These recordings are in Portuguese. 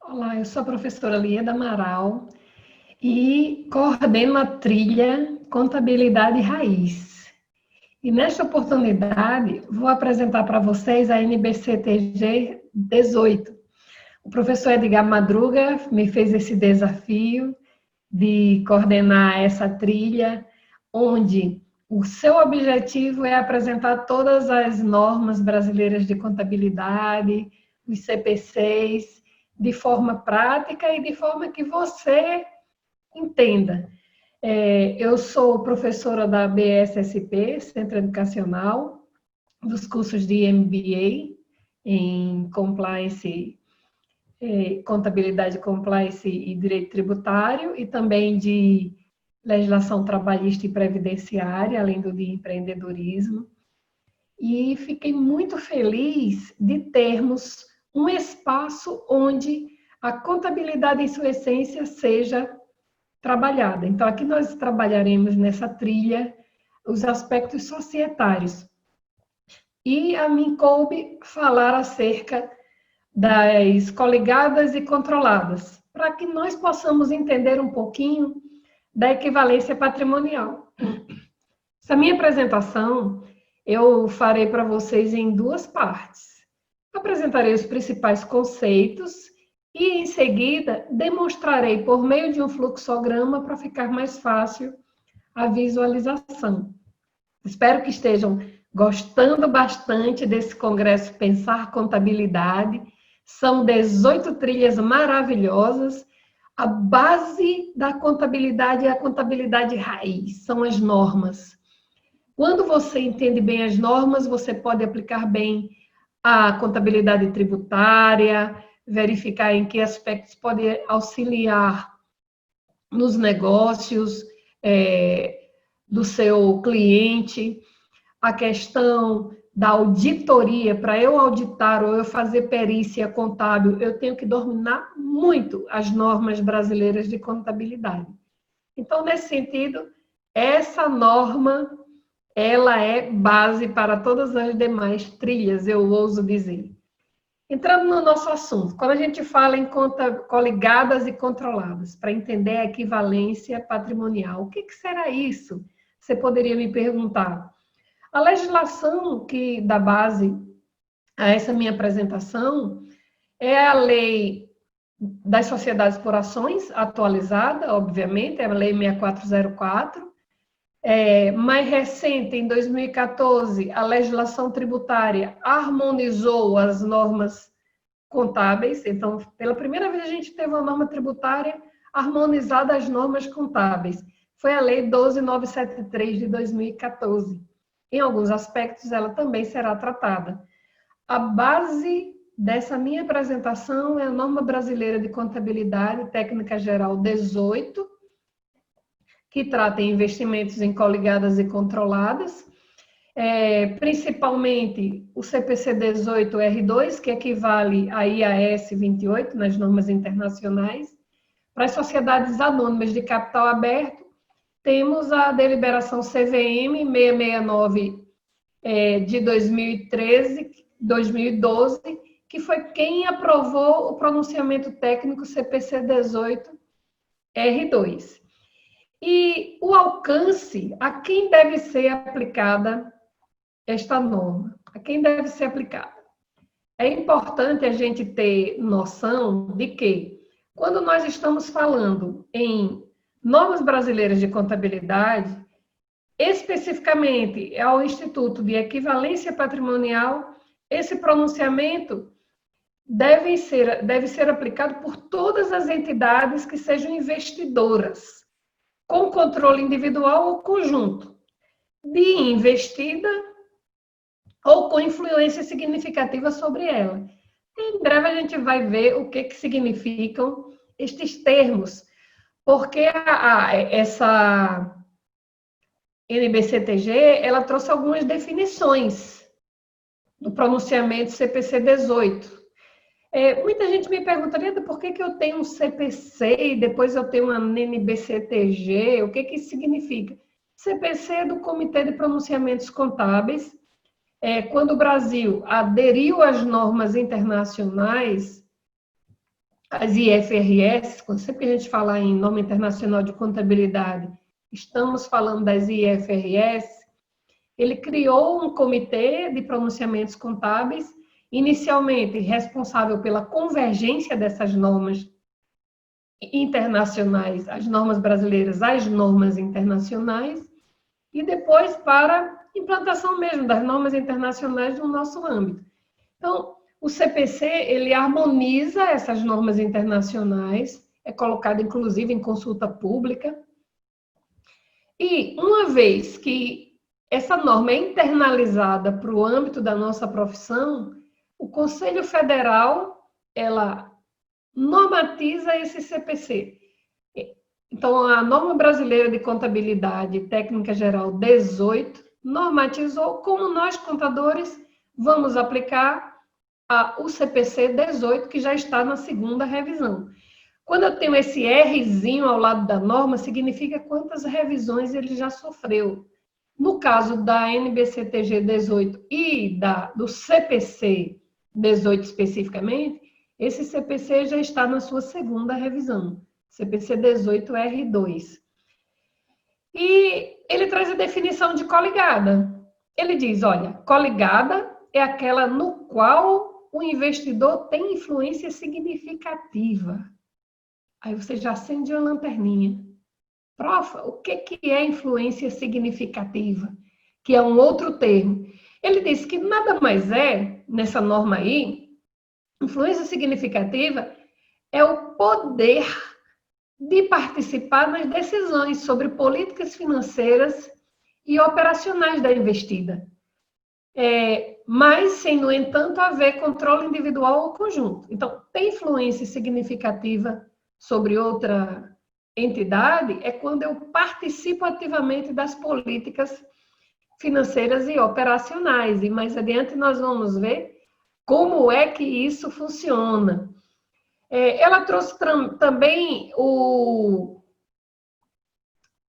Olá, eu sou a professora Lieda Amaral e coordeno a trilha Contabilidade Raiz. E nesta oportunidade, vou apresentar para vocês a NBCTG 18. O professor Edgar Madruga me fez esse desafio de coordenar essa trilha, onde o seu objetivo é apresentar todas as normas brasileiras de contabilidade, os CPCs, de forma prática e de forma que você entenda. Eu sou professora da BSSP, Centro Educacional, dos cursos de MBA em Compliance, Contabilidade, Compliance e Direito Tributário, e também de Legislação Trabalhista e Previdenciária, além do de Empreendedorismo. E fiquei muito feliz de termos um espaço onde a contabilidade em sua essência seja trabalhada. Então, aqui nós trabalharemos nessa trilha os aspectos societários. E a mim coube falar acerca das coligadas e controladas, para que nós possamos entender um pouquinho da equivalência patrimonial. Essa minha apresentação eu farei para vocês em duas partes. Apresentarei os principais conceitos e, em seguida, demonstrarei por meio de um fluxograma para ficar mais fácil a visualização. Espero que estejam gostando bastante desse congresso Pensar Contabilidade. São 18 trilhas maravilhosas. A base da contabilidade é a contabilidade raiz, são as normas. Quando você entende bem as normas, você pode aplicar bem a contabilidade tributária, verificar em que aspectos pode auxiliar nos negócios do seu cliente, a questão da auditoria. Para eu auditar ou eu fazer perícia contábil, eu tenho que dominar muito as normas brasileiras de contabilidade. Então, nesse sentido, essa norma ela é base para todas as demais trilhas, eu ouso dizer. Entrando no nosso assunto, quando a gente fala em coligadas e controladas, para entender a equivalência patrimonial, o que será isso? Você poderia me perguntar. A legislação que dá base a essa minha apresentação é a Lei das Sociedades por Ações, atualizada, obviamente, é a Lei 6404, mais recente, em 2014, a legislação tributária harmonizou as normas contábeis. Então, pela primeira vez, a gente teve uma norma tributária harmonizada às normas contábeis. Foi a Lei 12.973 de 2014. Em alguns aspectos, ela também será tratada. A base dessa minha apresentação é a Norma Brasileira de Contabilidade Técnica Geral 18, que trata em investimentos em coligadas e controladas, principalmente o CPC 18R2, que equivale a IAS 28 nas normas internacionais. Para as sociedades anônimas de capital aberto, temos a deliberação CVM 669 de 2012, que foi quem aprovou o pronunciamento técnico CPC 18R2. E o alcance, a quem deve ser aplicada esta norma? A quem deve ser aplicada? É importante a gente ter noção de que, quando nós estamos falando em normas brasileiras de contabilidade, especificamente ao Instituto de Equivalência Patrimonial, esse pronunciamento deve ser aplicado por todas as entidades que sejam investidoras, com controle individual ou conjunto, de investida ou com influência significativa sobre ela. Em breve a gente vai ver o que significam estes termos, porque essa NBCTG, ela trouxe algumas definições do pronunciamento CPC 18. Muita gente me perguntaria por que eu tenho um CPC e depois eu tenho uma NBCTG, o que isso significa? CPC é do Comitê de Pronunciamentos Contábeis. Quando o Brasil aderiu às normas internacionais, as IFRS, sempre que a gente fala em norma internacional de contabilidade, estamos falando das IFRS, ele criou um comitê de pronunciamentos contábeis, inicialmente responsável pela convergência dessas normas internacionais, as normas brasileiras às normas internacionais, e depois para implantação mesmo das normas internacionais no nosso âmbito. Então, o CPC, ele harmoniza essas normas internacionais, é colocado inclusive em consulta pública, e uma vez que essa norma é internalizada para o âmbito da nossa profissão, o Conselho Federal, ela normatiza esse CPC. Então, a norma brasileira de contabilidade técnica geral 18 normatizou como nós, contadores, vamos aplicar o CPC 18, que já está na segunda revisão. Quando eu tenho esse Rzinho ao lado da norma, significa quantas revisões ele já sofreu. No caso da NBCTG 18 e do CPC 18 especificamente, esse CPC já está na sua segunda revisão, CPC 18R2. E ele traz a definição de coligada. Ele diz, olha, coligada é aquela no qual o investidor tem influência significativa. Aí você já acende uma lanterninha. Prof, o que é influência significativa? Que é um outro termo. Ele diz que nada mais é, nessa norma aí, influência significativa é o poder de participar nas decisões sobre políticas financeiras e operacionais da investida. Mas, sem, no entanto, haver controle individual ou conjunto. Então, tem influência significativa sobre outra entidade é quando eu participo ativamente das políticas financeiras e operacionais. E mais adiante nós vamos ver como é que isso funciona. Ela trouxe também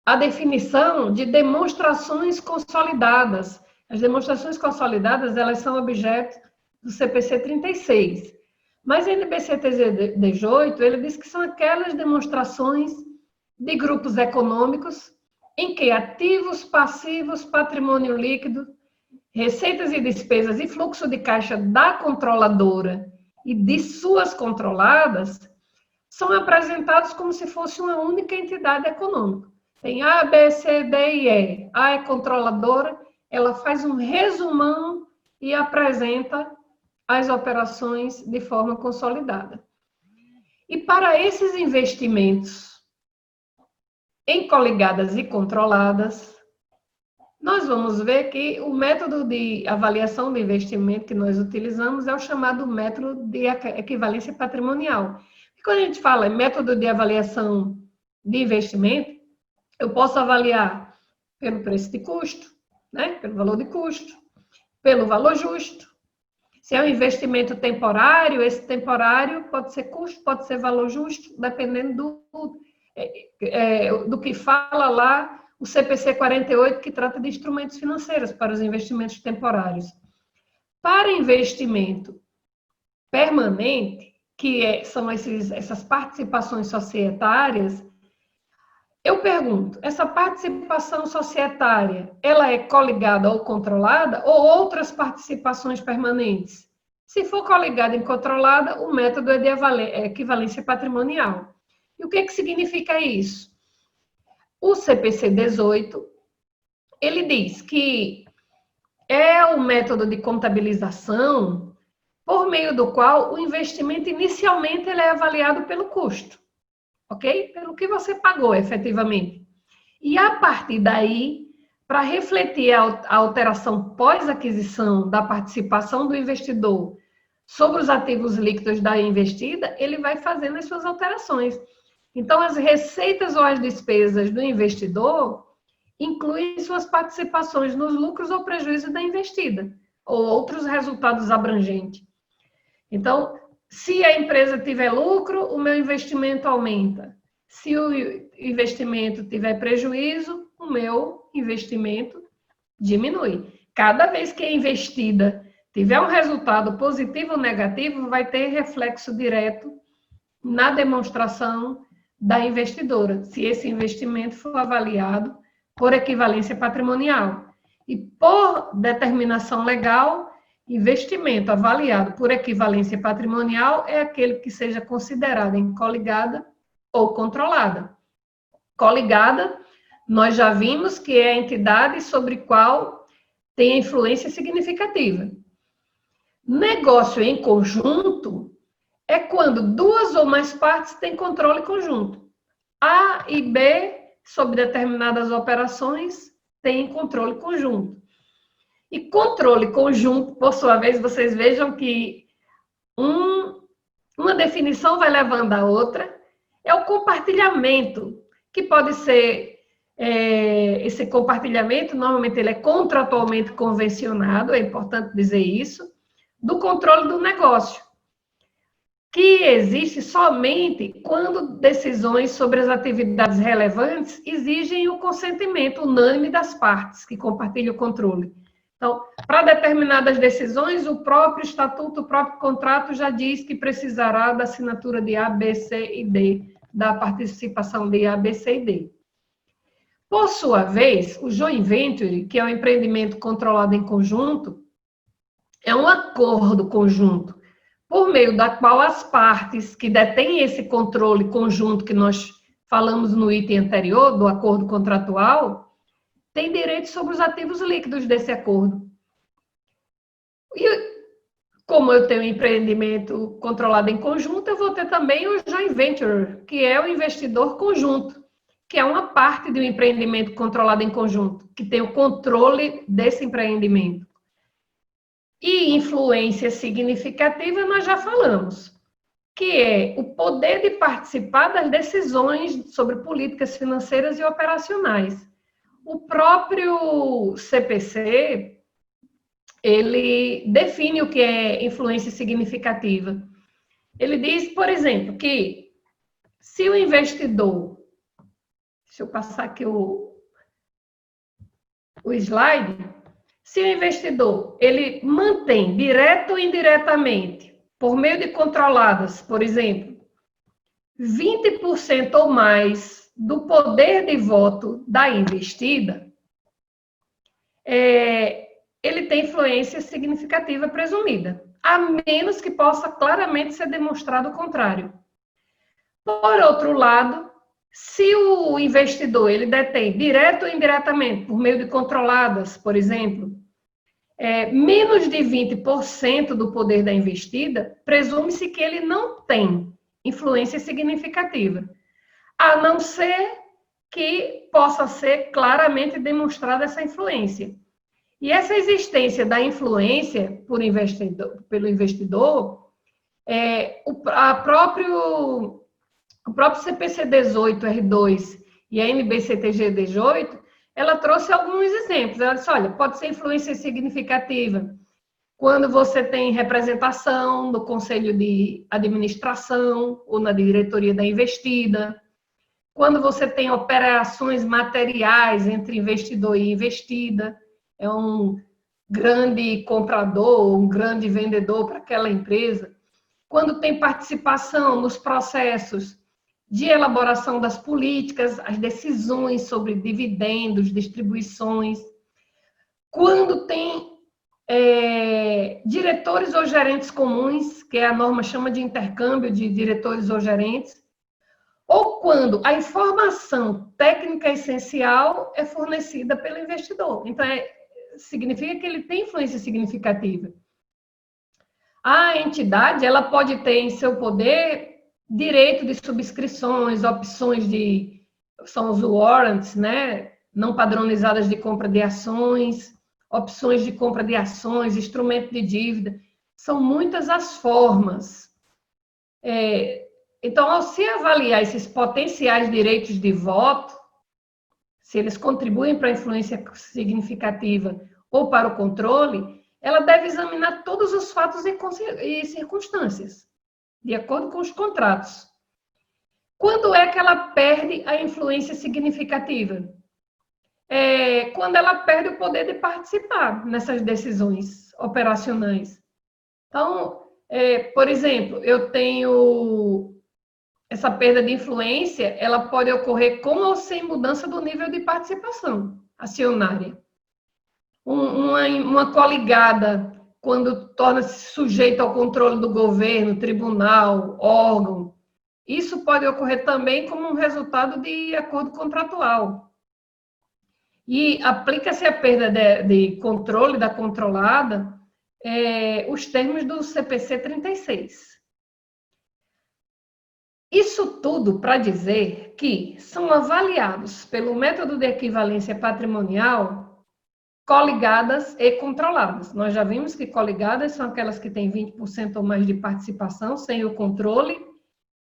a definição de demonstrações consolidadas. As demonstrações consolidadas, elas são objeto do CPC 36. Mas a NBCTG 18, ele diz que são aquelas demonstrações de grupos econômicos em que ativos, passivos, patrimônio líquido, receitas e despesas e fluxo de caixa da controladora e de suas controladas são apresentados como se fosse uma única entidade econômica. Tem A, B, C, D e E. A é controladora, ela faz um resumão e apresenta as operações de forma consolidada. E para esses investimentos em coligadas e controladas, nós vamos ver que o método de avaliação do investimento que nós utilizamos é o chamado método de equivalência patrimonial. E quando a gente fala em método de avaliação de investimento, eu posso avaliar pelo preço de custo, né? Pelo valor de custo, pelo valor justo. Se é um investimento temporário, esse temporário pode ser custo, pode ser valor justo, dependendo do que fala lá o CPC 48, que trata de instrumentos financeiros para os investimentos temporários. Para investimento permanente, que são essas participações societárias, eu pergunto, essa participação societária, ela é coligada ou controlada ou outras participações permanentes? Se for coligada e controlada, o método é de equivalência patrimonial. E o que significa isso? O CPC 18, ele diz que é o método de contabilização por meio do qual o investimento inicialmente ele é avaliado pelo custo. Ok? Pelo que você pagou, efetivamente. E a partir daí, para refletir a alteração pós-aquisição da participação do investidor sobre os ativos líquidos da investida, ele vai fazendo as suas alterações. Então, as receitas ou as despesas do investidor incluem suas participações nos lucros ou prejuízos da investida, ou outros resultados abrangentes. Então, se a empresa tiver lucro, o meu investimento aumenta. Se o investimento tiver prejuízo, o meu investimento diminui. Cada vez que a investida tiver um resultado positivo ou negativo, vai ter reflexo direto na demonstração da investidora, se esse investimento for avaliado por equivalência patrimonial. E por determinação legal, investimento avaliado por equivalência patrimonial é aquele que seja considerado em coligada ou controlada. Coligada, nós já vimos que é a entidade sobre qual tem influência significativa. Negócio em conjunto é quando duas ou mais partes têm controle conjunto. A e B, sobre determinadas operações, têm controle conjunto. E controle conjunto, por sua vez, vocês vejam que uma definição vai levando a outra, é o compartilhamento, que pode ser, esse compartilhamento, normalmente ele é contratualmente convencionado, é importante dizer isso, do controle do negócio, que existe somente quando decisões sobre as atividades relevantes exigem o consentimento unânime das partes que compartilham o controle. Então, para determinadas decisões, o próprio estatuto, o próprio contrato já diz que precisará da assinatura de A, B, C e D, da participação de A, B, C e D. Por sua vez, o joint venture, que é um empreendimento controlado em conjunto, é um acordo conjunto, por meio da qual as partes que detêm esse controle conjunto que nós falamos no item anterior, do acordo contratual, têm direito sobre os ativos líquidos desse acordo. E como eu tenho um empreendimento controlado em conjunto, eu vou ter também o joint venture, que é o investidor conjunto, que é uma parte de um empreendimento controlado em conjunto, que tem o controle desse empreendimento. E influência significativa nós já falamos, que é o poder de participar das decisões sobre políticas financeiras e operacionais. O próprio CPC, ele define o que é influência significativa. Ele diz, por exemplo, que se o investidor... Deixa eu passar aqui o slide. Se o investidor ele mantém, direto ou indiretamente, por meio de controladas, por exemplo, 20% ou mais do poder de voto da investida, ele tem influência significativa presumida, a menos que possa claramente ser demonstrado o contrário. Por outro lado, se o investidor ele detém, direto ou indiretamente, por meio de controladas, por exemplo, menos de 20% do poder da investida, presume-se que ele não tem influência significativa, a não ser que possa ser claramente demonstrada essa influência. E essa existência da influência pelo investidor, o próprio CPC 18, R2 e a NBCTG 18, ela trouxe alguns exemplos. Ela disse, olha, pode ser influência significativa quando você tem representação no conselho de administração ou na diretoria da investida, quando você tem operações materiais entre investidor e investida, é um grande comprador, um grande vendedor para aquela empresa, quando tem participação nos processos de elaboração das políticas, as decisões sobre dividendos, distribuições, quando tem diretores ou gerentes comuns, que a norma chama de intercâmbio de diretores ou gerentes, ou quando a informação técnica essencial é fornecida pelo investidor. Então, significa que ele tem influência significativa. A entidade ela pode ter em seu poder direito de subscrições, opções são os warrants, né? Não padronizadas de compra de ações, opções de compra de ações, instrumento de dívida, são muitas as formas. Então, ao se avaliar esses potenciais direitos de voto, se eles contribuem para a influência significativa ou para o controle, ela deve examinar todos os fatos e circunstâncias, de acordo com os contratos. Quando é que ela perde a influência significativa? Quando ela perde o poder de participar nessas decisões operacionais. Então, por exemplo, eu tenho essa perda de influência, ela pode ocorrer com ou sem mudança do nível de participação acionária. Uma coligada, quando torna-se sujeito ao controle do governo, tribunal, órgão, isso pode ocorrer também como um resultado de acordo contratual. E aplica-se a perda de controle da controlada, os termos do CPC 36. Isso tudo para dizer que são avaliados pelo método de equivalência patrimonial coligadas e controladas. Nós já vimos que coligadas são aquelas que têm 20% ou mais de participação sem o controle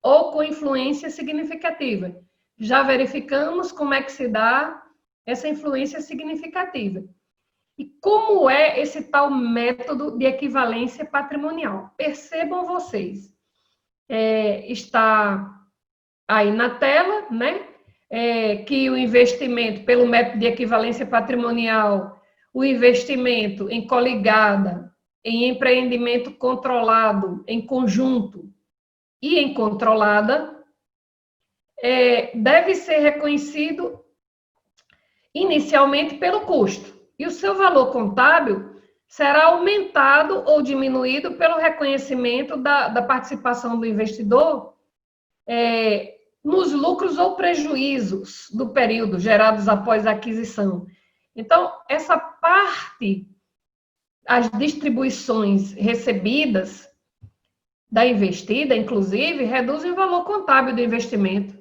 ou com influência significativa. Já verificamos como é que se dá essa influência significativa. E como é esse tal método de equivalência patrimonial? Percebam vocês, está aí na tela, né? Que o investimento, pelo método de equivalência patrimonial, o investimento em coligada, em empreendimento controlado, em conjunto e em controlada, deve ser reconhecido inicialmente pelo custo. E o seu valor contábil será aumentado ou diminuído pelo reconhecimento da participação do investidor nos lucros ou prejuízos do período gerados após a aquisição. Então, essa parte, as distribuições recebidas da investida, inclusive, reduzem o valor contábil do investimento.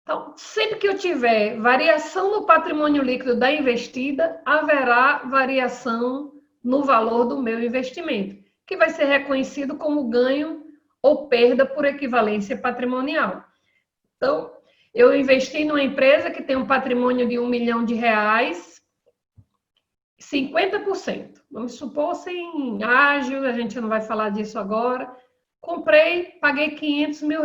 Então, sempre que eu tiver variação no patrimônio líquido da investida, haverá variação no valor do meu investimento, que vai ser reconhecido como ganho ou perda por equivalência patrimonial. Então, eu investi numa empresa que tem um patrimônio de R$1 milhão, 50%. Vamos supor, sem ágil, a gente não vai falar disso agora. Comprei, paguei R$500 mil.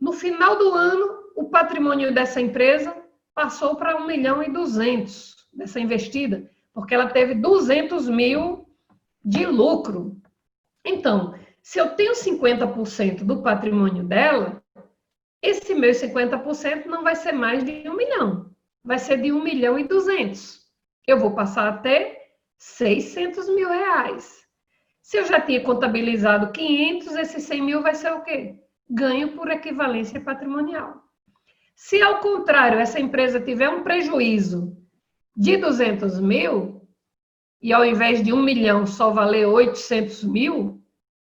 No final do ano, o patrimônio dessa empresa passou para R$1 milhão e 200 dessa investida, porque ela teve 200 mil de lucro. Então, se eu tenho 50% do patrimônio dela, esse meu 50% não vai ser mais de R$1 milhão, vai ser de R$1 milhão e 200. Eu vou passar a ter R$600 mil. Se eu já tinha contabilizado 500, esses 100 mil vai ser o quê? Ganho por equivalência patrimonial. Se, ao contrário, essa empresa tiver um prejuízo de 200 mil, e ao invés de 1 milhão só valer 800 mil,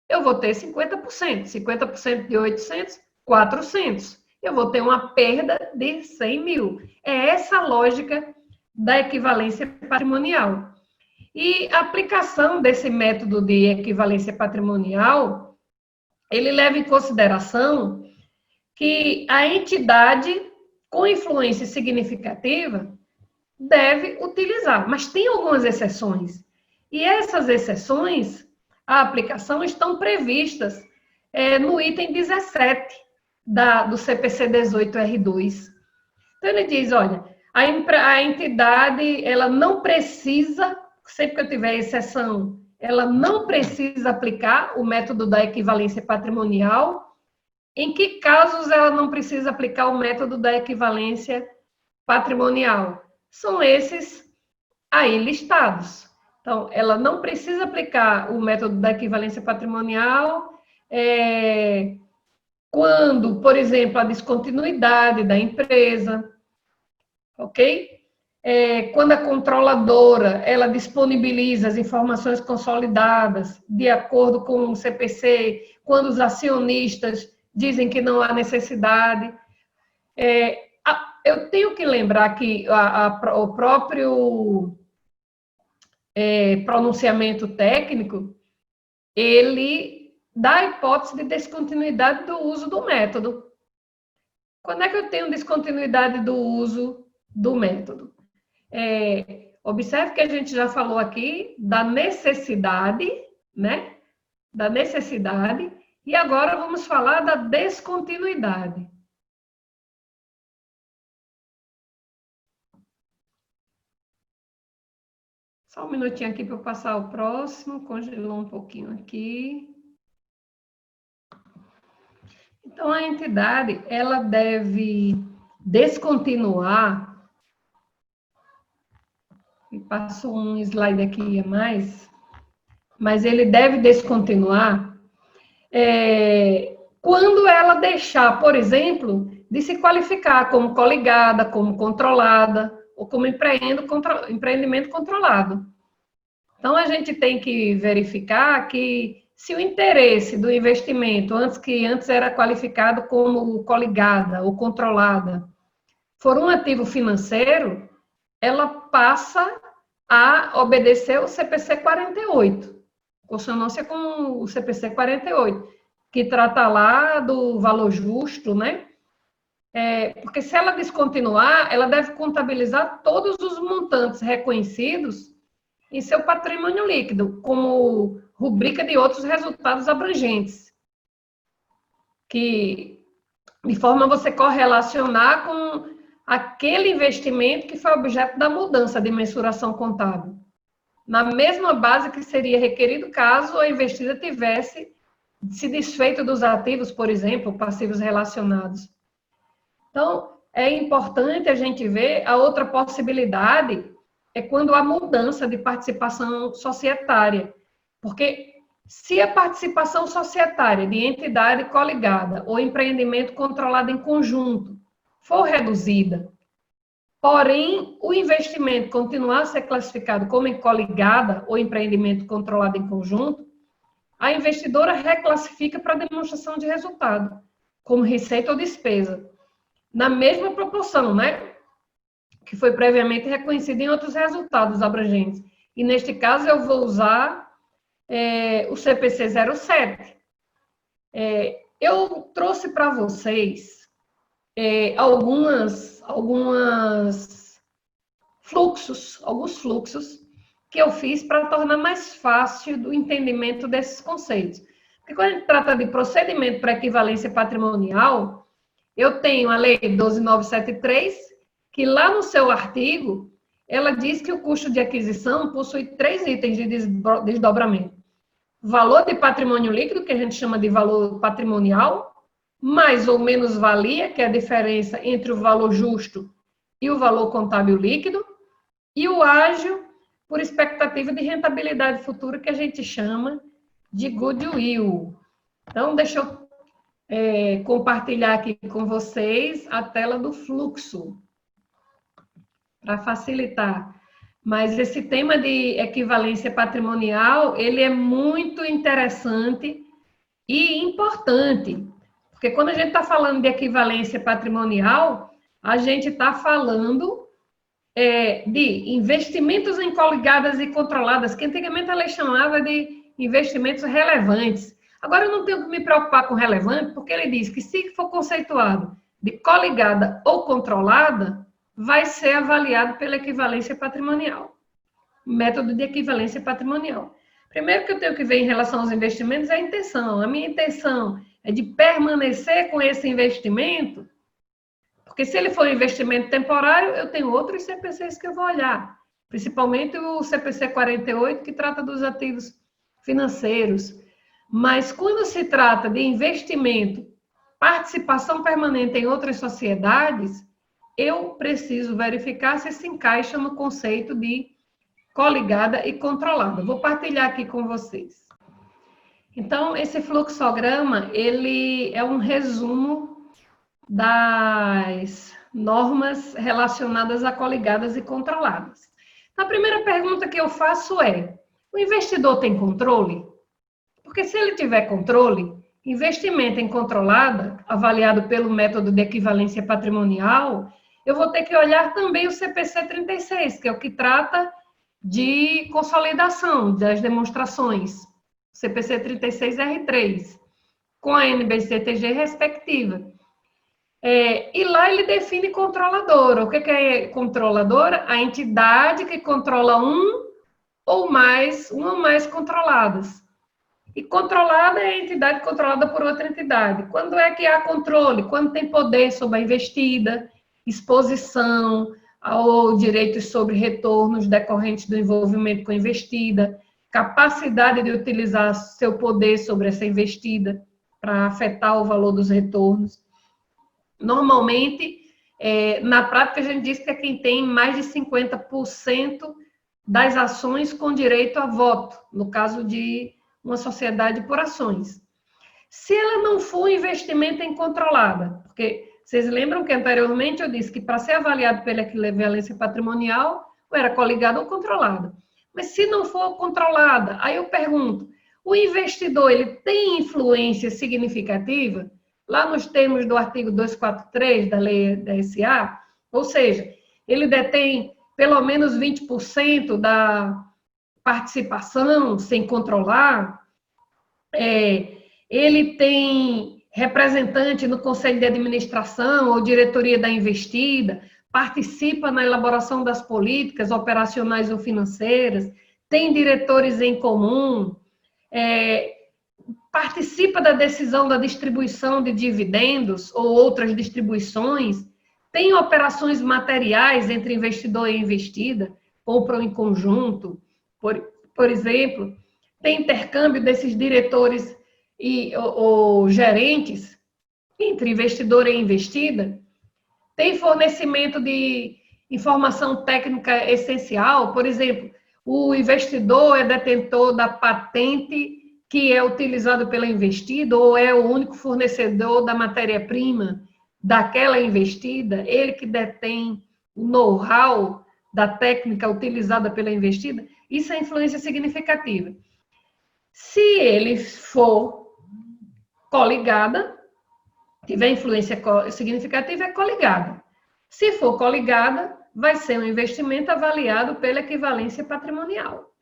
eu vou ter 50%. 50% de 800, 400. Eu vou ter uma perda de 100 mil. É essa a lógica da equivalência patrimonial. E a aplicação desse método de equivalência patrimonial, ele leva em consideração que a entidade com influência significativa deve utilizar, mas tem algumas exceções. E essas exceções, a aplicação, estão previstas no item 17 do CPC 18R2. Então, ele diz, olha, a entidade, ela não precisa, sempre que eu tiver exceção, ela não precisa aplicar o método da equivalência patrimonial. Em que casos ela não precisa aplicar o método da equivalência patrimonial? São esses aí listados. Então, ela não precisa aplicar o método da equivalência patrimonial quando, por exemplo, a descontinuidade da empresa, ok? Quando a controladora, ela disponibiliza as informações consolidadas de acordo com o CPC, quando os acionistas dizem que não há necessidade. Eu tenho que lembrar que o próprio pronunciamento técnico, ele dá a hipótese de descontinuidade do uso do método. Quando é que eu tenho descontinuidade do uso do método? Observe que a gente já falou aqui da necessidade, né? Da necessidade, e agora vamos falar da descontinuidade. Só um minutinho aqui para eu passar o próximo, congelou um pouquinho aqui. Então, a entidade, ela deve descontinuar, e passo um slide aqui a mais, mas ele deve descontinuar quando ela deixar, por exemplo, de se qualificar como coligada, como controlada, ou como empreendimento controlado. Então, a gente tem que verificar que se o interesse do investimento, antes era qualificado como coligada ou controlada, for um ativo financeiro, ela passa a obedecer o CPC 48, consonância com o CPC 48, que trata lá do valor justo, né? Porque se ela descontinuar, ela deve contabilizar todos os montantes reconhecidos em seu patrimônio líquido, como rubrica de outros resultados abrangentes, que de forma a você correlacionar com aquele investimento que foi objeto da mudança de mensuração contábil, na mesma base que seria requerido caso a investida tivesse se desfeito dos ativos, por exemplo, passivos relacionados. Então, é importante a gente ver a outra possibilidade, é quando há mudança de participação societária. Porque se a participação societária de entidade coligada ou empreendimento controlado em conjunto for reduzida, porém o investimento continuar a ser classificado como coligada ou empreendimento controlado em conjunto, a investidora reclassifica para demonstração de resultado, como receita ou despesa, na mesma proporção, né? Que foi previamente reconhecido em outros resultados abrangentes. E, neste caso, eu vou usar o CPC 07. Eu trouxe para vocês alguns fluxos que eu fiz para tornar mais fácil o entendimento desses conceitos. Porque quando a gente trata de procedimento para equivalência patrimonial, eu tenho a Lei 12.973, que lá no seu artigo, ela diz que o custo de aquisição possui 3 itens de desdobramento. Valor de patrimônio líquido, que a gente chama de valor patrimonial, mais ou menos valia, que é a diferença entre o valor justo e o valor contábil líquido, e o ágio por expectativa de rentabilidade futura, que a gente chama de goodwill. Então, deixa eu compartilhar aqui com vocês a tela do fluxo, para facilitar. Mas esse tema de equivalência patrimonial, ele é muito interessante e importante, porque quando a gente está falando de equivalência patrimonial, a gente está falando de investimentos em coligadas e controladas, que antigamente a lei chamava de investimentos relevantes. Agora eu não tenho que me preocupar com relevante, porque ele diz que se for conceituado de coligada ou controlada, vai ser avaliado pela equivalência patrimonial. Método de equivalência patrimonial. Primeiro que eu tenho que ver em relação aos investimentos é a intenção. A minha intenção é de permanecer com esse investimento, porque se ele for um investimento temporário, eu tenho outros CPCs que eu vou olhar, principalmente o CPC 48, que trata dos ativos financeiros. Mas quando se trata de investimento, participação permanente em outras sociedades, eu preciso verificar se se encaixa no conceito de coligada e controlada. Vou partilhar aqui com vocês. Então, esse fluxograma, ele é um resumo das normas relacionadas a coligadas e controladas. Então, a primeira pergunta que eu faço é: o investidor tem controle? Porque se ele tiver controle, investimento em controlada, avaliado pelo método de equivalência patrimonial, eu vou ter que olhar também o CPC 36, que é o que trata de consolidação das demonstrações, CPC 36R3, com a NBCTG respectiva. E lá ele define controladora. O que é controladora? A entidade que controla uma ou mais controladas. E controlada é a entidade controlada por outra entidade. Quando é que há controle? Quando tem poder sobre a investida, exposição ou direitos sobre retornos decorrentes do envolvimento com a investida, capacidade de utilizar seu poder sobre essa investida. para afetar o valor dos retornos. Normalmente, na prática, a gente diz que é quem tem mais de 50% das ações com direito a voto, no caso de uma sociedade por ações. Se ela não for investimento em controlada, porque vocês lembram que anteriormente eu disse que para ser avaliado pela equivalência patrimonial, ou era coligada ou controlada. Mas se não for controlada, aí eu pergunto, o investidor ele tem influência significativa? Lá nos termos do artigo 243 da lei da SA, ou seja, ele detém pelo menos 20% da participação sem controlar, ele tem representante no conselho de administração ou diretoria da investida, participa na elaboração das políticas operacionais ou financeiras, tem diretores em comum, participa da decisão da distribuição de dividendos ou outras distribuições, tem operações materiais entre investidor e investida, compram em conjunto, por exemplo, tem intercâmbio desses diretores ou gerentes entre investidor e investida, tem fornecimento de informação técnica essencial, por exemplo, o investidor é detentor da patente que é utilizado pela investida ou é o único fornecedor da matéria-prima daquela investida, ele que detém o know-how da técnica utilizada pela investida, isso é influência significativa. Se ele for coligada, tiver influência significativa, é coligada. Se for coligada, vai ser um investimento avaliado pela equivalência patrimonial.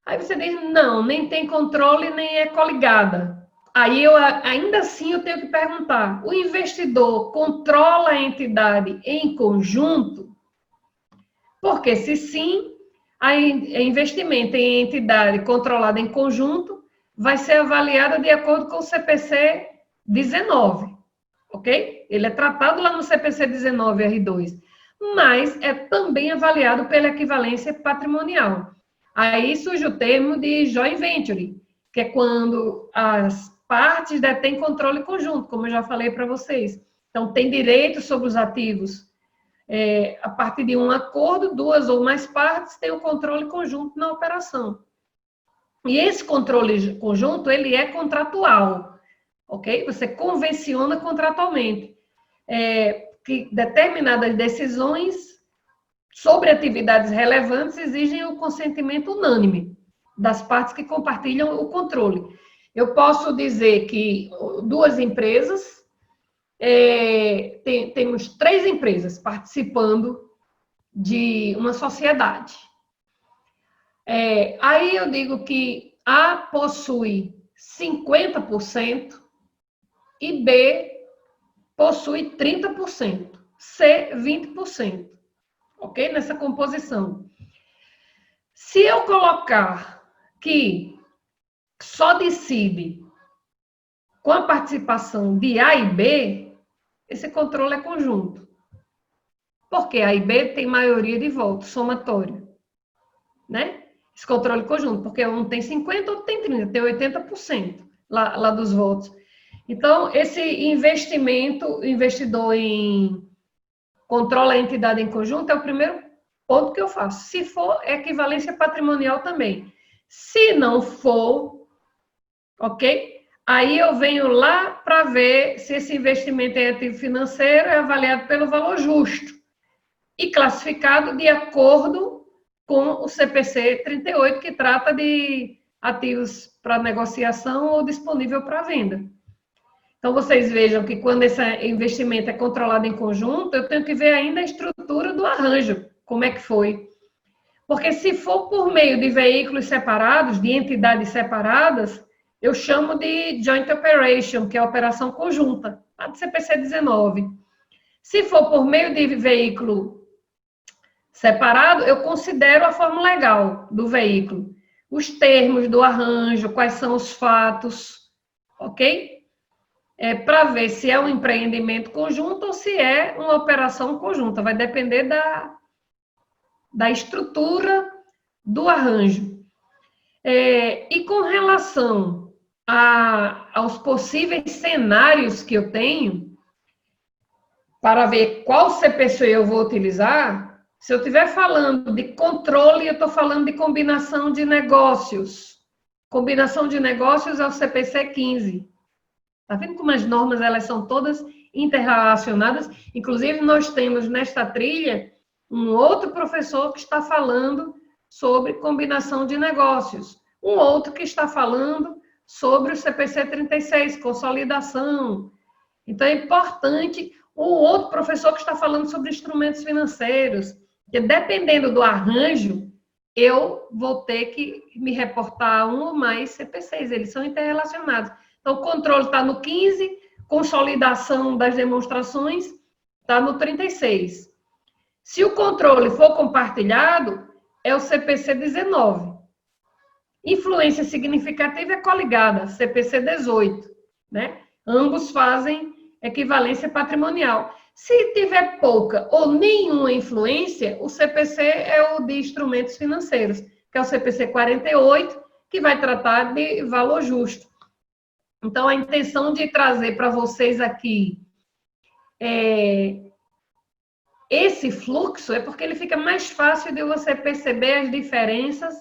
Aí você diz, não, nem tem controle, nem é coligada. Aí, ainda assim, eu tenho que perguntar, o investidor controla a entidade em conjunto? Porque, se sim, a investimento em entidade controlada em conjunto vai ser avaliada de acordo com o CPC 19, ok? Ele é tratado lá no CPC 19 R2, mas é também avaliado pela equivalência patrimonial. Aí surge o termo de joint venture, que é quando as partes detêm controle conjunto, como eu já falei para vocês. Então, tem direito sobre os ativos. A partir de um acordo, duas ou mais partes têm o controle conjunto na operação. E esse controle conjunto, ele é contratual, ok? Você convenciona contratualmente que determinadas decisões sobre atividades relevantes exigem o consentimento unânime das partes que compartilham o controle. Eu posso dizer que duas empresas, temos 3 empresas participando de uma sociedade. Aí eu digo que A possui 50% e B possui 30%, C 20%, ok? Nessa composição. Se eu colocar que só decide com a participação de A e B, esse controle é conjunto. Porque A e B tem maioria de votos, somatório, né? Esse controle conjunto, porque um tem 50%, outro tem 30%, tem 80% lá dos votos. Então, esse investidor em controla a entidade em conjunto, é o primeiro ponto que eu faço. Se for, é equivalência patrimonial também. Se não for, ok? Aí eu venho lá para ver se esse investimento em ativo financeiro é avaliado pelo valor justo e classificado de acordo com o CPC 38, que trata de ativos para negociação ou disponível para venda. Então, vocês vejam que quando esse investimento é controlado em conjunto, eu tenho que ver ainda a estrutura do arranjo, como é que foi. Porque se for por meio de veículos separados, de entidades separadas, eu chamo de joint operation, que é a operação conjunta, a do CPC 19. Se for por meio de veículo separado, eu considero a forma legal do veículo, os termos do arranjo, quais são os fatos, ok? Para ver se é um empreendimento conjunto ou se é uma operação conjunta. Vai depender da estrutura do arranjo. E com relação aos possíveis cenários que eu tenho para ver qual CPC eu vou utilizar. Se eu estiver falando de controle, eu estou falando de combinação de negócios. Combinação de negócios é o CPC 15. Está vendo como as normas elas são todas interrelacionadas? Inclusive, nós temos nesta trilha um outro professor que está falando sobre combinação de negócios. Um outro que está falando sobre o CPC 36, consolidação. Então, é importante um outro professor que está falando sobre instrumentos financeiros, que dependendo do arranjo, eu vou ter que me reportar a um ou mais CPCs, eles são interrelacionados. Então, o controle está no 15, consolidação das demonstrações está no 36. Se o controle for compartilhado, é o CPC 19. Influência significativa é coligada, CPC 18, né? Ambos fazem equivalência patrimonial. Se tiver pouca ou nenhuma influência, o CPC é o de instrumentos financeiros, que é o CPC 48, que vai tratar de valor justo. Então, a intenção de trazer para vocês aqui esse fluxo é porque ele fica mais fácil de você perceber as diferenças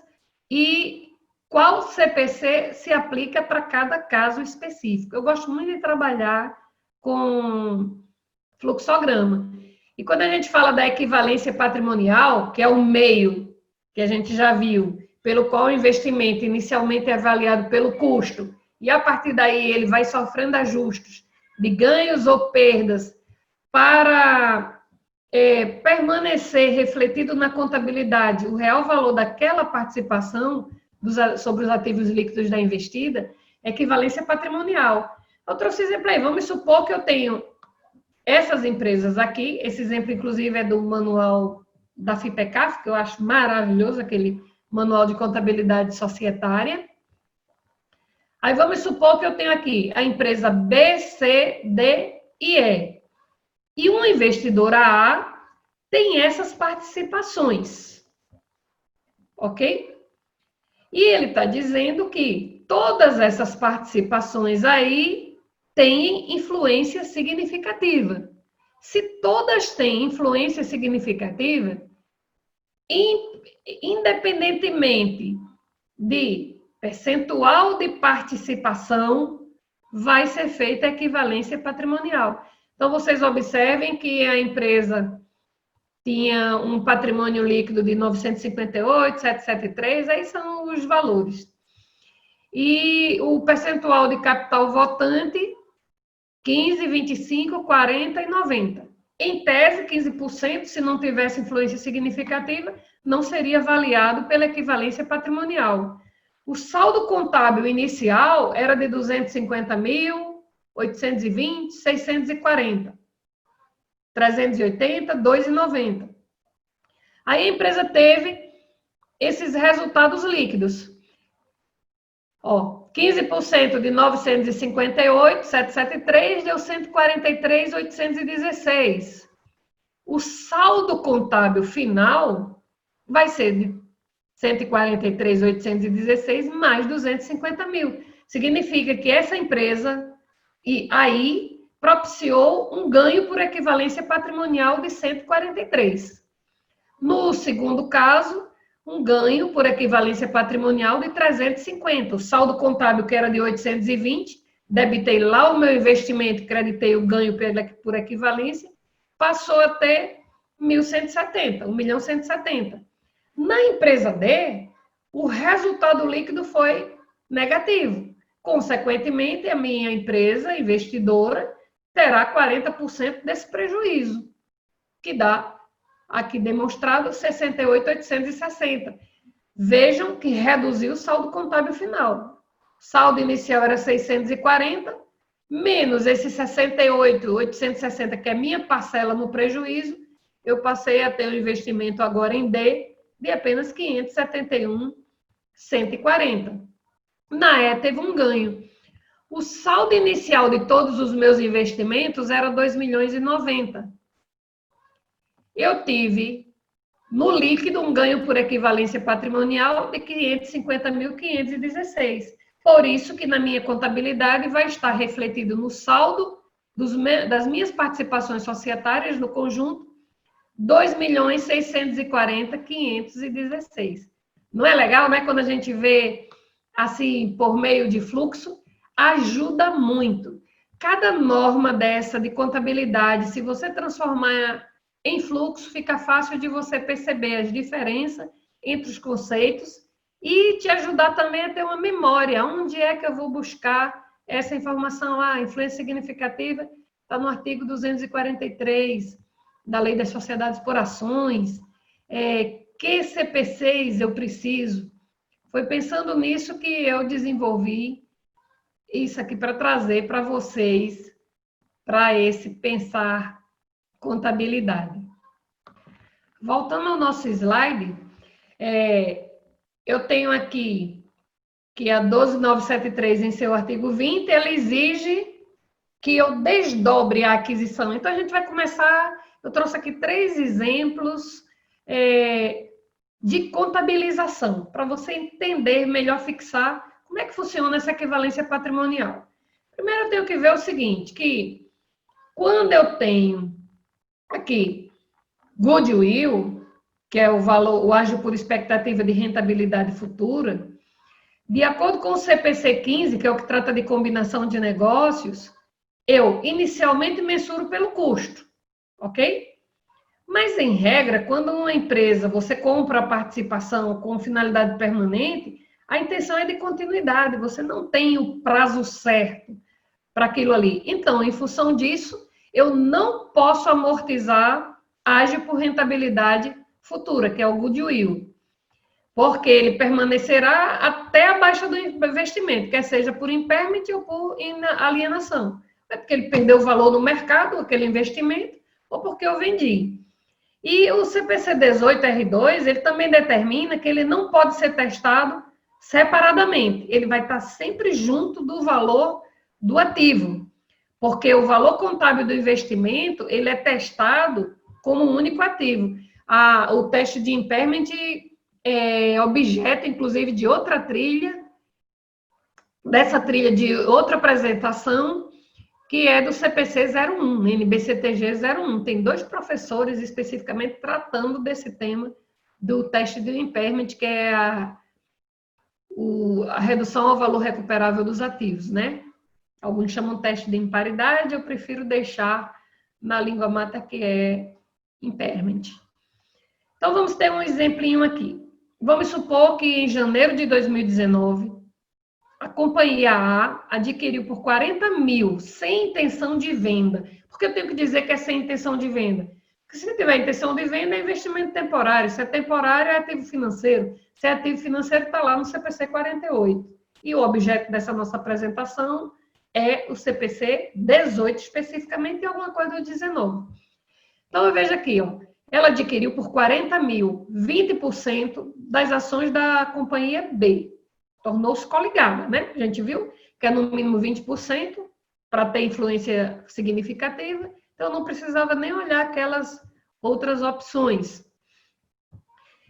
e qual CPC se aplica para cada caso específico. Eu gosto muito de trabalhar com fluxograma. E quando a gente fala da equivalência patrimonial, que é o meio que a gente já viu, pelo qual o investimento inicialmente é avaliado pelo custo, e a partir daí ele vai sofrendo ajustes de ganhos ou perdas para permanecer refletido na contabilidade o real valor daquela participação sobre os ativos líquidos da investida, equivalência patrimonial. Eu trouxe exemplo aí, vamos supor que eu tenho essas empresas aqui, esse exemplo inclusive é do manual da FIPECAF, que eu acho maravilhoso, aquele manual de contabilidade societária. Aí vamos supor que eu tenho aqui a empresa B, C, D e E. E uma investidora A tem essas participações. Ok? E ele está dizendo que todas essas participações aí têm influência significativa. Se todas têm influência significativa, independentemente de percentual de participação, vai ser feita a equivalência patrimonial. Então, vocês observem que a empresa tinha um patrimônio líquido de 958, 773, aí são os valores. E o percentual de capital votante, 15, 25, 40 e 90. Em tese, 15%, se não tivesse influência significativa, não seria avaliado pela equivalência patrimonial. O saldo contábil inicial era de 250 mil, 820, 640. 380, 2,90. Aí a empresa teve esses resultados líquidos. 15% de 958, 773, deu 143, 816. O saldo contábil final vai ser de 143, 816 mais 250 mil. Significa que essa empresa, e aí propiciou um ganho por equivalência patrimonial de 143. No segundo caso, um ganho por equivalência patrimonial de 350. O saldo contábil, que era de 820, debitei lá o meu investimento, creditei o ganho por equivalência, passou a ter 1.170, 1.170. Na empresa D, o resultado líquido foi negativo. Consequentemente, a minha empresa investidora terá 40% desse prejuízo, que dá, aqui demonstrado, 68.860. Vejam que reduziu o saldo contábil final. O saldo inicial era 640, menos esse 68.860, que é minha parcela no prejuízo, eu passei a ter um investimento agora em D de apenas 571.140. Na E teve um ganho. O saldo inicial de todos os meus investimentos era 2.090.000. Eu tive, no líquido, um ganho por equivalência patrimonial de 550.516. Por isso que na minha contabilidade vai estar refletido no saldo das minhas participações societárias no conjunto 2.640.516. Não é legal, né? Quando a gente vê assim por meio de fluxo, ajuda muito. Cada norma dessa de contabilidade, se você transformar em fluxo, fica fácil de você perceber as diferenças entre os conceitos e te ajudar também a ter uma memória. Onde é que eu vou buscar essa informação? Influência significativa está no artigo 243 da Lei das Sociedades por Ações. Que CPCs eu preciso? Foi pensando nisso que eu desenvolvi isso aqui para trazer para vocês, para esse pensar contabilidade. Voltando ao nosso slide, eu tenho aqui que a 12973, em seu artigo 20, ela exige que eu desdobre a aquisição. Então, a gente vai começar, eu trouxe aqui 3 exemplos de contabilização, para você entender, melhor fixar como é que funciona essa equivalência patrimonial. Primeiro, eu tenho que ver o seguinte, que quando eu tenho aqui goodwill, que é o valor, o ágio por expectativa de rentabilidade futura, de acordo com o CPC 15, que é o que trata de combinação de negócios, eu inicialmente mensuro pelo custo, ok? Mas, em regra, quando uma empresa, você compra a participação com finalidade permanente, a intenção é de continuidade, você não tem o prazo certo para aquilo ali. Então, em função disso, eu não posso amortizar ágio por rentabilidade futura, que é o goodwill, porque ele permanecerá até a baixa do investimento, quer seja por impairment ou por alienação. É porque ele perdeu o valor no mercado, aquele investimento, ou porque eu vendi. E o CPC 18R2, ele também determina que ele não pode ser testado separadamente. Ele vai estar sempre junto do valor do ativo, porque o valor contábil do investimento, ele é testado como um único ativo. O teste de impairment é objeto, inclusive, de outra trilha, dessa trilha de outra apresentação, que é do CPC 01, NBCTG 01. Tem 2 professores especificamente tratando desse tema do teste de impairment, que é a redução ao valor recuperável dos ativos, né? Alguns chamam teste de imparidade, eu prefiro deixar na língua mata que é impairment. Então, vamos ter um exemplinho aqui. Vamos supor que em janeiro de 2019, a companhia A adquiriu por 40 mil, sem intenção de venda. Por que eu tenho que dizer que é sem intenção de venda? Porque se tiver intenção de venda, é investimento temporário. Se é temporário, é ativo financeiro. Se é ativo financeiro, está lá no CPC 48. E o objeto dessa nossa apresentação é o CPC 18, especificamente, e alguma coisa do 19. Então, eu vejo aqui, ó, ela adquiriu por 40 mil, 20% das ações da companhia B. Tornou-se coligada, né? A gente viu que é no mínimo 20% para ter influência significativa, então não precisava nem olhar aquelas outras opções.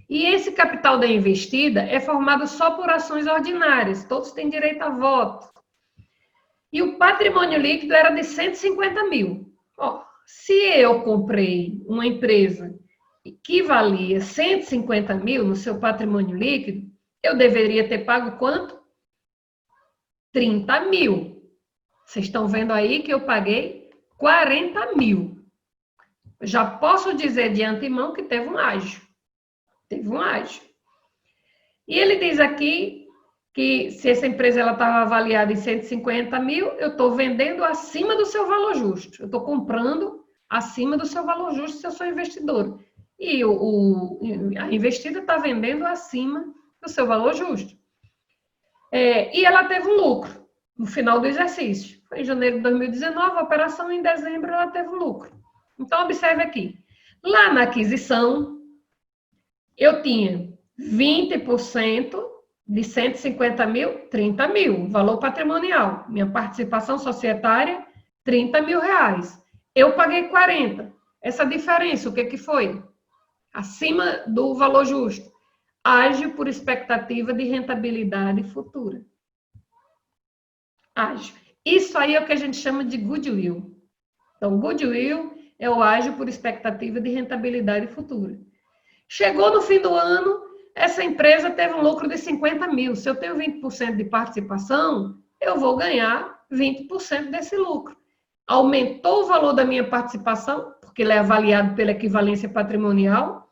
E esse capital da investida é formado só por ações ordinárias, todos têm direito a voto. E o patrimônio líquido era de 150 mil. Se eu comprei uma empresa que valia 150 mil no seu patrimônio líquido, eu deveria ter pago quanto? 30 mil. Vocês estão vendo aí que eu paguei 40 mil. Já posso dizer de antemão que teve um ágio. Teve um ágio. E ele diz aqui que se essa empresa estava avaliada em 150 mil, eu estou vendendo acima do seu valor justo. Eu estou comprando acima do seu valor justo se eu sou investidor. E a investida está vendendo acima do seu valor justo. E ela teve um lucro no final do exercício. Foi em janeiro de 2019, a operação, em dezembro ela teve um lucro. Então, observe aqui. Lá na aquisição, eu tinha 20% de 150 mil, 30 mil, valor patrimonial. Minha participação societária, 30 mil reais. Eu paguei 40. Essa diferença, o que foi? Acima do valor justo. Ágio por expectativa de rentabilidade futura. Ágil. Isso aí é o que a gente chama de goodwill. Então, goodwill é o ágil por expectativa de rentabilidade futura. Chegou no fim do ano, essa empresa teve um lucro de 50 mil. Se eu tenho 20% de participação, eu vou ganhar 20% desse lucro. Aumentou o valor da minha participação, porque ele é avaliado pela equivalência patrimonial,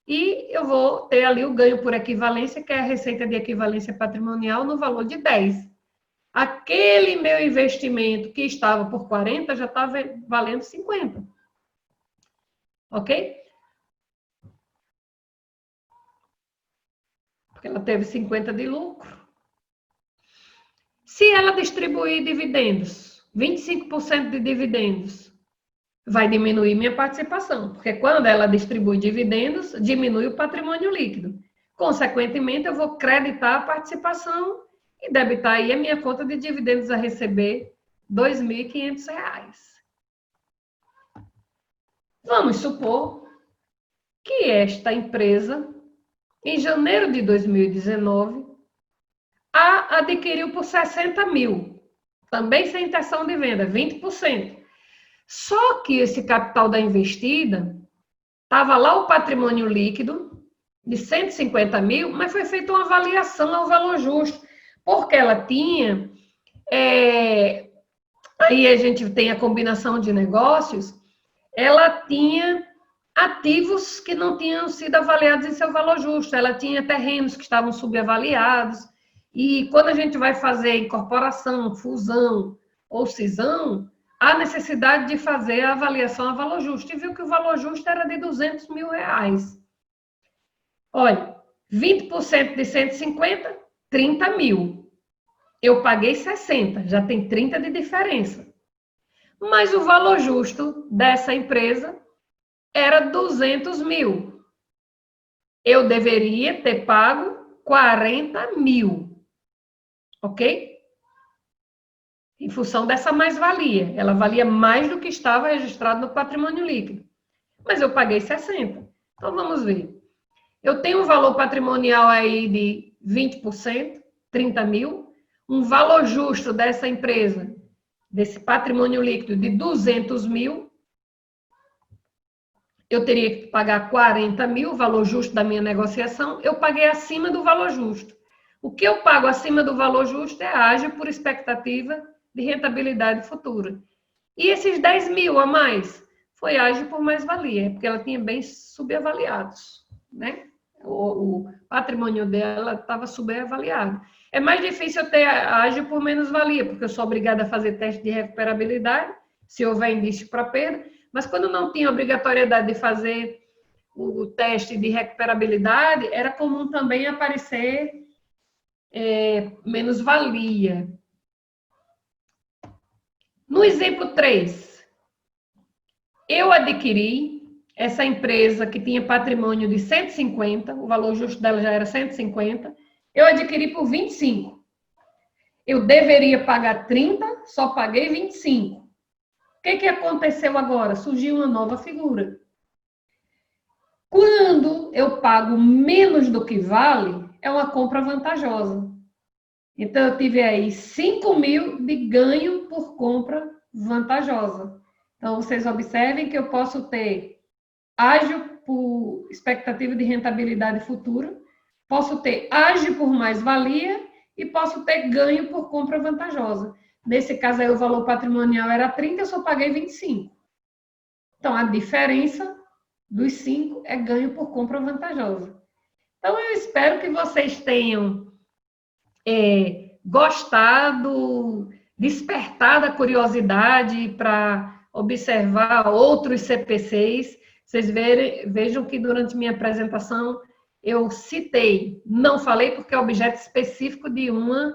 e eu vou ter ali o ganho por equivalência, que é a receita de equivalência patrimonial, no valor de 10. Aquele meu investimento que estava por 40 já está valendo 50. Ok? Porque ela teve 50 de lucro. Se ela distribuir dividendos, 25% de dividendos, vai diminuir minha participação, porque quando ela distribui dividendos, diminui o patrimônio líquido. Consequentemente, eu vou creditar a participação e debitar aí a minha conta de dividendos a receber R$ 2.500. Vamos supor que esta empresa, em janeiro de 2019, a adquiriu por 60 mil, também sem intenção de venda, 20%. Só que esse capital da investida, estava lá o patrimônio líquido de 150 mil, mas foi feita uma avaliação ao valor justo, porque ela tinha, aí a gente tem a combinação de negócios, ela tinha ativos que não tinham sido avaliados em seu valor justo, ela tinha terrenos que estavam subavaliados, e quando a gente vai fazer incorporação, fusão ou cisão, há necessidade de fazer a avaliação a valor justo, e viu que o valor justo era de R$200 mil. Olha, 20% de 150, 30 mil. Eu paguei 60, já tem 30 de diferença. Mas o valor justo dessa empresa era 200 mil. Eu deveria ter pago 40 mil. Ok? Em função dessa mais-valia. Ela valia mais do que estava registrado no patrimônio líquido. Mas eu paguei 60. Então, vamos ver. Eu tenho um valor patrimonial aí de 20%, 30 mil. Um valor justo dessa empresa, desse patrimônio líquido, de 200 mil. Eu teria que pagar 40 mil, o valor justo da minha negociação. Eu paguei acima do valor justo. O que eu pago acima do valor justo é ágil por expectativa de rentabilidade futura. E esses 10 mil a mais foi ágil por mais-valia, porque ela tinha bens subavaliados, né? O patrimônio dela estava subavaliado. É mais difícil eu ter ágil por menos-valia, porque eu sou obrigada a fazer teste de recuperabilidade, se houver indício para perda, mas quando não tinha obrigatoriedade de fazer o teste de recuperabilidade, era comum também aparecer menos-valia. No exemplo 3, eu adquiri essa empresa que tinha patrimônio de 150, o valor justo dela já era 150, eu adquiri por 25. Eu deveria pagar 30, só paguei 25. O que aconteceu agora? Surgiu uma nova figura. Quando eu pago menos do que vale, é uma compra vantajosa. Então, eu tive aí 5 mil de ganho por compra vantajosa. Então, vocês observem que eu posso ter ágil por expectativa de rentabilidade futura, posso ter ágil por mais-valia e posso ter ganho por compra vantajosa. Nesse caso aí, o valor patrimonial era 30, eu só paguei 25. Então, a diferença dos 5 é ganho por compra vantajosa. Então, eu espero que vocês tenham gostado, despertado a curiosidade para observar outros CPCs. Vocês vejam que durante minha apresentação eu citei, não falei porque é objeto específico de uma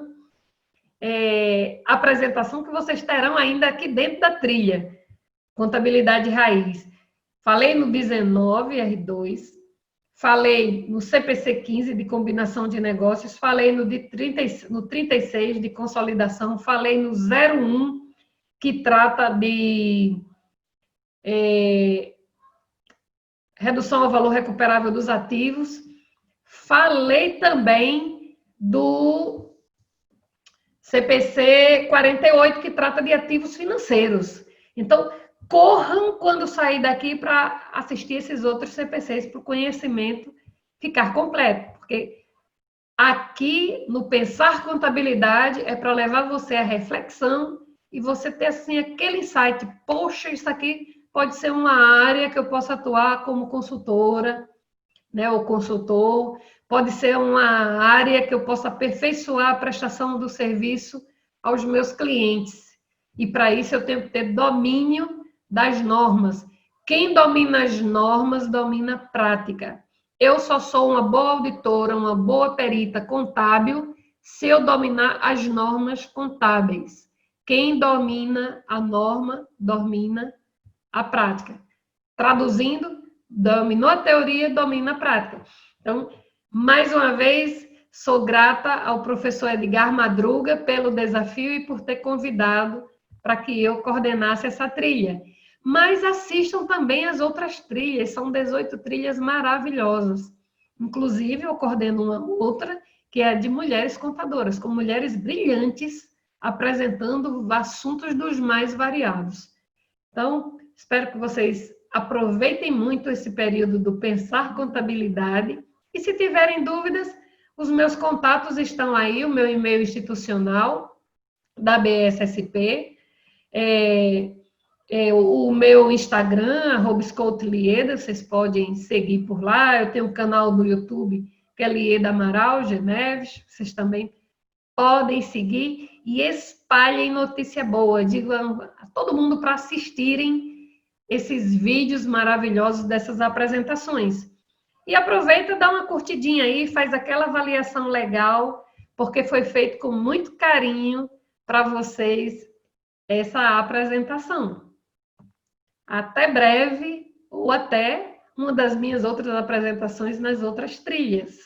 apresentação que vocês terão ainda aqui dentro da trilha, Contabilidade Raiz. Falei no 19, R2, falei no CPC 15 de combinação de negócios, falei no 36 de consolidação, falei no 01 que trata de redução ao valor recuperável dos ativos. Falei também do CPC 48, que trata de ativos financeiros. Então, corram quando sair daqui para assistir esses outros CPCs para o conhecimento ficar completo, porque aqui no Pensar Contabilidade é para levar você à reflexão e você ter assim aquele insight, poxa, isso aqui pode ser uma área que eu possa atuar como consultora, né, ou consultor, pode ser uma área que eu possa aperfeiçoar a prestação do serviço aos meus clientes. E para isso eu tenho que ter domínio das normas. Quem domina as normas, domina a prática. Eu só sou uma boa auditora, uma boa perita contábil, se eu dominar as normas contábeis. Quem domina a norma, domina a prática. Traduzindo, dominou a teoria, domina a prática. Então, mais uma vez, sou grata ao professor Edgar Madruga pelo desafio e por ter convidado para que eu coordenasse essa trilha. Mas assistam também as outras trilhas, são 18 trilhas maravilhosas. Inclusive, eu coordeno uma outra, que é a de mulheres contadoras, com mulheres brilhantes, apresentando assuntos dos mais variados. Então, espero que vocês aproveitem muito esse período do Pensar Contabilidade. E se tiverem dúvidas, os meus contatos estão aí, o meu e-mail institucional da BSSP, o meu Instagram, @ScoutLieda, vocês podem seguir por lá. Eu tenho um canal do YouTube, que é Lieda Amaral Geneves, vocês também podem seguir e espalhem notícia boa. Digam a todo mundo para assistirem esses vídeos maravilhosos dessas apresentações. E aproveita, dá uma curtidinha aí, faz aquela avaliação legal, porque foi feito com muito carinho para vocês essa apresentação. Até breve, ou até uma das minhas outras apresentações nas outras trilhas.